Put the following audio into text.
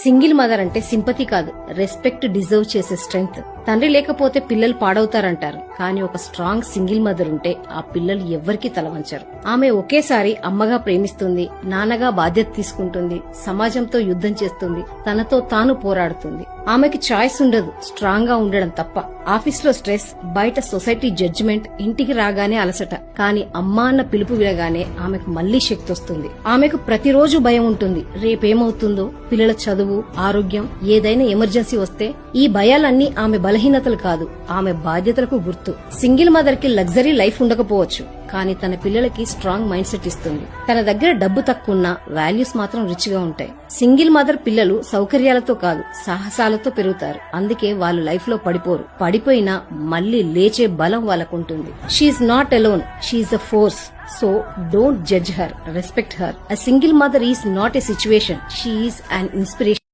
Single mother అంటే sympathy కాదు, respect deserve చేసే స్ట్రెంగ్త్. తండ్రి లేకపోతే పిల్లలు పాడవుతారంటారు, కానీ ఒక స్ట్రాంగ్ సింగిల్ మదర్ ఉంటే ఆ పిల్లలు ఎవ్వరికీ తలవంచరు. ఆమె ఒకేసారి అమ్మగా ప్రేమిస్తుంది, నాన్నగా బాధ్యత తీసుకుంటుంది, సమాజంతో యుద్ధం చేస్తుంది, తనతో తాను పోరాడుతుంది. ఆమెకి చాయిస్ ఉండదు స్ట్రాంగ్ గా ఉండడం తప్ప. ఆఫీస్ లో స్ట్రెస్, బయట సొసైటీ జడ్జిమెంట్, ఇంటికి రాగానే అలసట, కానీ అమ్మా అన్న పిలుపు వినగానే ఆమెకు మళ్లీ శక్తి వస్తుంది. ఆమెకు ప్రతిరోజు భయం ఉంటుంది, రేపేమవుతుందో, పిల్లల చదువు, ఆరోగ్యం, ఏదైనా ఎమర్జెన్సీ వస్తే. ఈ భయాలన్నీ ఆమె బలహీనతలు కాదు, ఆమె బాధ్యతలకు గుర్తు. సింగిల్ మదర్ కి లగ్జరీ లైఫ్ ఉండకపోవచ్చు, కానీ తన పిల్లలకి స్ట్రాంగ్ మైండ్ సెట్ ఇస్తుంది. తన దగ్గర డబ్బు తక్కువన్నా వాల్యూస్ మాత్రం రిచ్ గా ఉంటాయి. సింగిల్ మదర్ పిల్లలు సౌకర్యాలతో కాదు, సాహసాలతో పెరుగుతారు. అందుకే వాళ్ళు లైఫ్ లో పడిపోరు. పడిపోయినా మళ్లీ లేచే బలం వాళ్ళకుంటుంది. She's not alone, she's a force. So don't judge her, respect her. A single mother is not a situation, she is an inspiration.